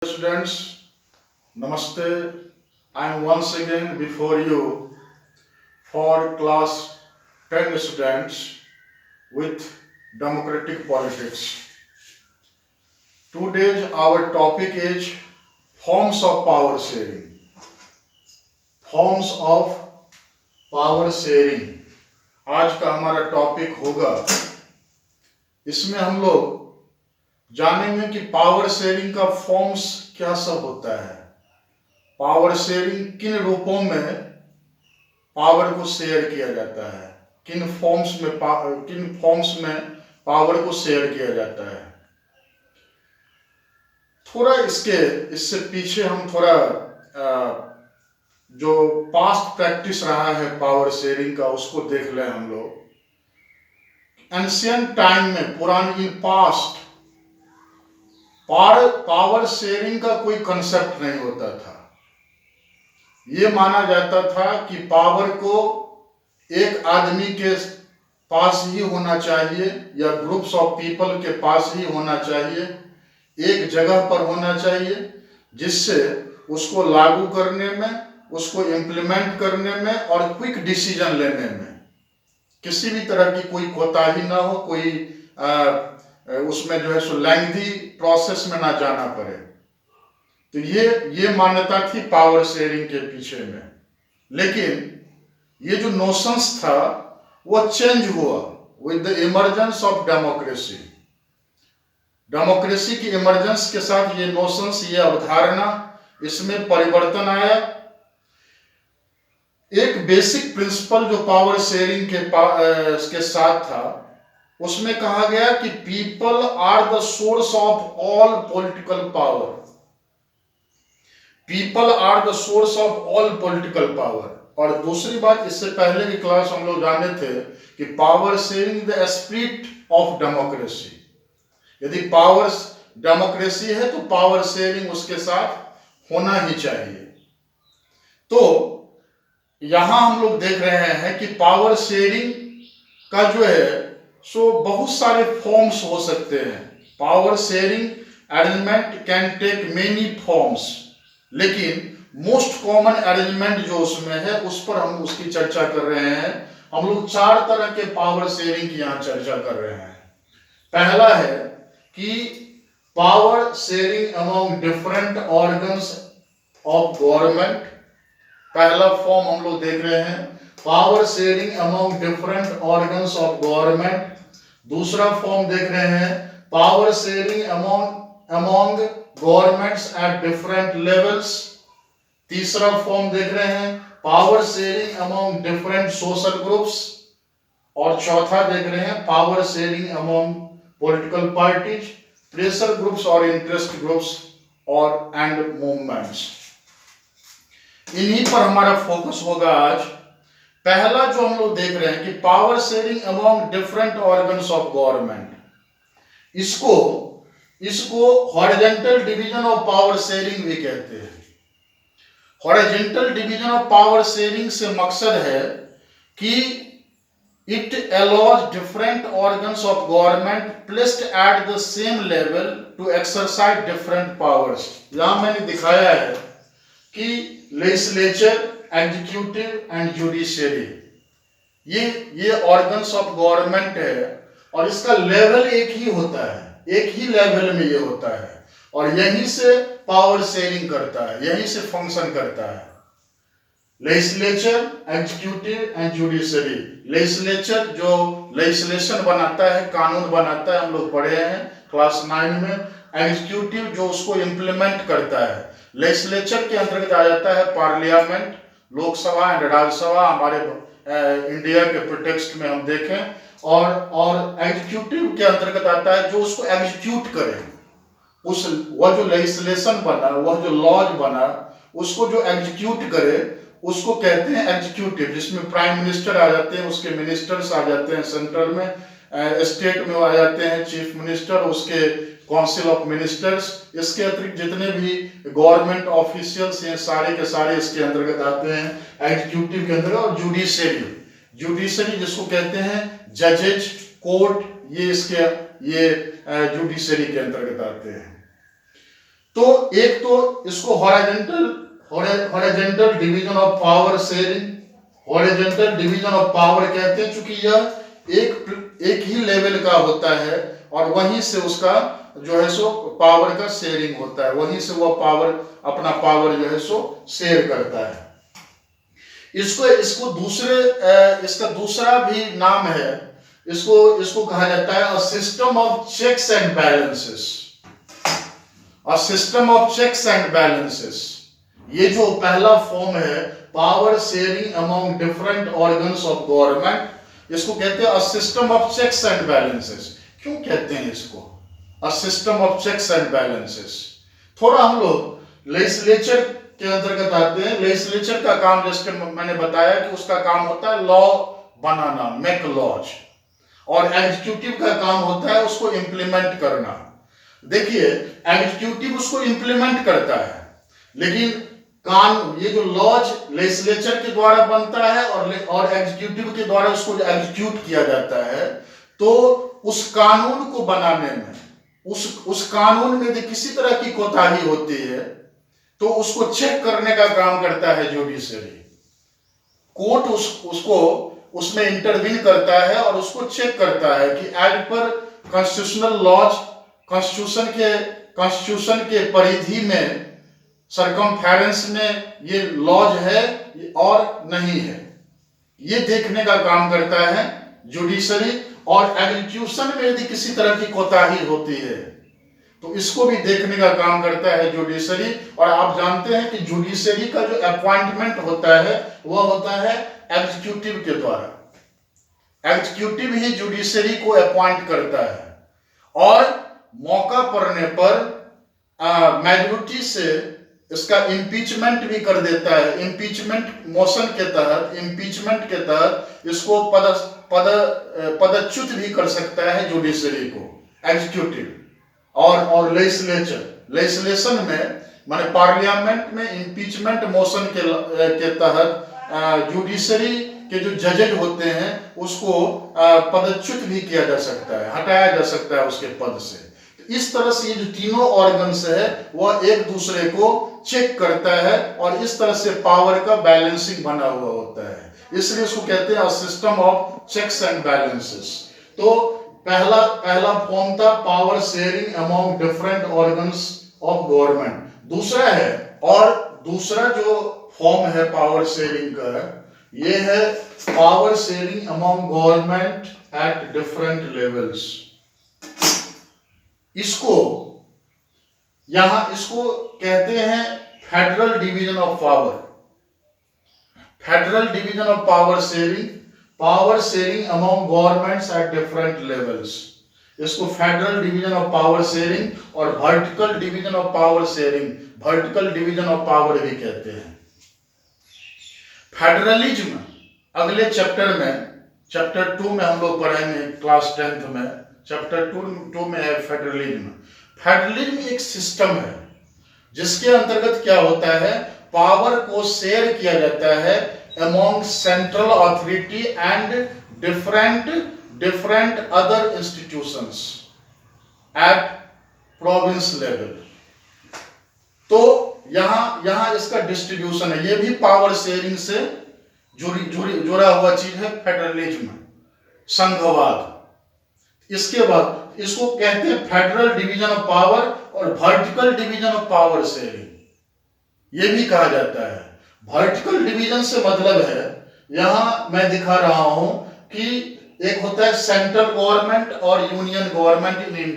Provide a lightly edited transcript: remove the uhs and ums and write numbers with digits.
Students, Namaste. I am once again before you for class 10 students with democratic politics. Today our topic is forms of power sharing. Forms of power sharing. आज का हमारा topic होगा, इसमें हम लोग जानेंगे कि पावर शेयरिंग का फॉर्म्स क्या सब होता है, पावर शेयरिंग किन रूपों में पावर को शेयर किया जाता है, किन फॉर्म्स में पावर को शेयर किया जाता है। थोड़ा इससे पीछे हम थोड़ा जो पास्ट प्रैक्टिस रहा है पावर शेयरिंग का उसको देख लें हम लोग। एंशियंट टाइम में, पुरानी पास्ट, पावर शेयरिंग का कोई कंसेप्ट नहीं होता था। ये माना जाता था कि पावर को एक आदमी के पास ही होना चाहिए या ग्रुप्स ऑफ पीपल के पास ही होना चाहिए, एक जगह पर होना चाहिए, जिससे उसको लागू करने में, उसको इम्प्लीमेंट करने में और क्विक डिसीजन लेने में किसी भी तरह की कोई कोताही ना हो, कोई उसमें जो है सो लेंथी प्रोसेस में ना जाना पड़े। तो ये मान्यता थी पावर शेयरिंग के पीछे में। लेकिन ये जो नोशंस था वो चेंज हुआ with the emergence of democracy. Democracy की इमर्जेंस के साथ ये नोशंस, ये अवधारणा, इसमें परिवर्तन आया। एक बेसिक प्रिंसिपल जो पावर शेयरिंग के साथ था, उसमें कहा गया कि people are the source of all political power. People are the source of all political power. और दूसरी बात, इससे पहले की क्लास हम लोग जाने थे कि power sharing the spirit of democracy. यदि पावर डेमोक्रेसी है तो पावर शेयरिंग उसके साथ होना ही चाहिए। तो यहां हम लोग देख रहे हैं कि पावर शेयरिंग का जो है सो बहुत सारे फॉर्म्स हो सकते हैं। Power sharing arrangement can take many forms, लेकिन मोस्ट कॉमन अरेंजमेंट जो उसमें है उस पर हम उसकी चर्चा कर रहे हैं। हम लोग 4 तरह के पावर शेयरिंग की यहाँ चर्चा कर रहे हैं। पहला है कि power sharing among different organs of government. पहला फॉर्म हम लोग देख रहे हैं, power sharing among different organs of government. दूसरा फॉर्म देख रहे हैं, power sharing among governments at different levels. तीसरा फॉर्म देख रहे हैं, power sharing among different social groups. और चौथा देख रहे हैं, power sharing among political parties, pressure groups और इंटरेस्ट ग्रुप्स और एंड मूवमेंट्स। इन्हीं पर हमारा फोकस होगा आज। पहला जो हम लोग देख रहे हैं कि power sharing among different organs of government, इसको horizontal division of power sharing भी कहते हैं। Horizontal division of power sharing से मकसद है कि it allows different organs of government placed at the same level to exercise different powers. यहां मैंने दिखाया है कि लेजिस्लेचर, एग्जीक्यूटिव एंड जुडिशियरी, ये ऑर्गन्स ऑफ गवर्नमेंट है और इसका लेवल एक ही होता है, एक ही लेवल में ये होता है और यहीं से पावर शेयरिंग करता है, यहीं से फंक्शन करता है। Legislature, executive and judiciary. Legislature जो लेजिस्लेशन बनाता है, कानून बनाता है, हम लोग पढ़े हैं क्लास 9 में। एग्जीक्यूटिव जो उसको इम्प्लीमेंट करता है। लेजिस्लेचर के अंतर्गत आ जाता है पार्लियामेंट, लोकसभा एंड राज्यसभा, हमारे इंडिया के प्रोटेक्स्ट में हम देखें। और एग्जीक्यूटिव के अंतर्गत आता है जो उसको एग्जीक्यूट करे, वह जो लेजिस्लेशन बना, वह जो लॉज बना, उसको जो एग्जीक्यूट करे उसको कहते हैं एग्जीक्यूटिव, जिसमें प्राइम मिनिस्टर आ जाते हैं, उसके मिनिस्टर्स आ जाते हैं सेंट्रल में, स्टेट में आ जाते हैं चीफ मिनिस्टर, उसके काउंसिल ऑफ मिनिस्टर्स। इसके अतिरिक्त जितने भी गवर्नमेंट ऑफिशियल्स हैं सारे के सारे इसके अंतर्गत आते हैं एग्जीक्यूटिव के अंतर्गत। और जुडिशरी जिसको कहते हैं जजेज, कोर्ट, ये जुडिशरी के अंतर्गत आते हैं। तो एक तो इसको horizontal division of power sharing, horizontal division of power कहते हैं, चूंकि यह एक ही लेवल का होता है और वहीं से उसका जो है सो पावर का शेयरिंग होता है, वहीं से वह पावर अपना पावर जो है सो शेयर करता है। इसको इसका दूसरा भी नाम है, इसको कहा जाता है system of checks and balances. System of checks and balances, ये जो पहला फॉर्म है power sharing among different organs of government, इसको कहते हैं system of checks and balances. क्यों कहते हैं इसको system of checks and balances? थोड़ा हम लोग लेजिस्लेचर के अंतर्गत आते हैं। लेजिस्लेचर का काम, जैसे मैंने बताया कि उसका काम होता है लॉ बनाना, मेक लॉज, और एग्जीक्यूटिव का काम होता है उसको इंप्लीमेंट करना। देखिए, एग्जीक्यूटिव उसको इंप्लीमेंट करता है, लेकिन ये जो लॉज लेजिस्लेचर के द्वारा बनता है और एग्जीक्यूटिव के द्वारा उसको एग्जीक्यूट किया जाता है, तो उस कानून को बनाने में, उस कानून में यदि किसी तरह की कोताही होती है तो उसको चेक करने का काम करता है जुडिशरी। कोर्ट उसको उसमें इंटरवीन करता है और उसको चेक करता है कि as per constitutional laws, constitution के परिधि में, सरकमफेरेंस में ये लॉज है और नहीं है, ये देखने का काम करता है जुडिशरी। और एग्जीक्यूशन में यदि किसी तरह की कोताही होती है तो इसको भी देखने का काम करता है जुडिशरी। और आप जानते हैं कि जुडिशरी का जो अपॉइंटमेंट होता है वह होता है एग्जीक्यूटिव के द्वारा। एग्जीक्यूटिव ही जुडिशरी को अपॉइंट करता है और मौका पड़ने पर मेजॉरिटी से इसका इम्पीचमेंट भी कर देता है। इम्पीचमेंट मोशन के तहत, इम्पीचमेंट के तहत इसको पदच्युत भी कर सकता है जुडिशरी को एग्जीक्यूटिव। और लेजिस्लेशन में, माने पार्लियामेंट में इम्पीचमेंट मोशन के तहत जुडिशरी के जो जजेज होते हैं उसको पदच्युत भी किया जा सकता है, हटाया जा सकता है उसके पद से। इस तरह से ये जो तीनों ऑर्गन्स है वह एक दूसरे को चेक करता है और इस तरह से पावर का बैलेंसिंग बना हुआ होता है, इसलिए इसको कहते हैं system of checks and balances. तो पहला फॉर्म था power sharing among different organs of government. दूसरा जो फॉर्म है पावर शेयरिंग का, ये है power sharing among government at different levels. इसको कहते हैं federal division of power. Federal division of power sharing among governments at different levels. इसको federal division of power sharing और vertical division of power sharing, vertical division of power भी कहते हैं। Federalism अगले chapter 2 में हम लोग पढ़ेंगे, क्लास 10th में। चैप्टर 2 में है फेडरलिज्म। फेडरलिज्म एक सिस्टम है जिसके अंतर्गत क्या होता है, पावर को शेयर किया जाता है among central authority and different other institutions at province level। तो यहाँ इसका डिस्ट्रीब्यूशन है, ये भी पावर शेयरिंग से जुड़ा हुआ चीज है फेडरलिज्म, संघवाद। इसके बाद इसको कहते हैं फेडरल डिवीजन ऑफ पावर और vertical division of power sharing, ये भी कहा जाता है। वर्टिकल डिवीजन से मतलब है, यहां मैं दिखा रहा हूं कि एक होता है सेंट्रल गवर्नमेंट और यूनियन गवर्नमेंट इन इंडिया।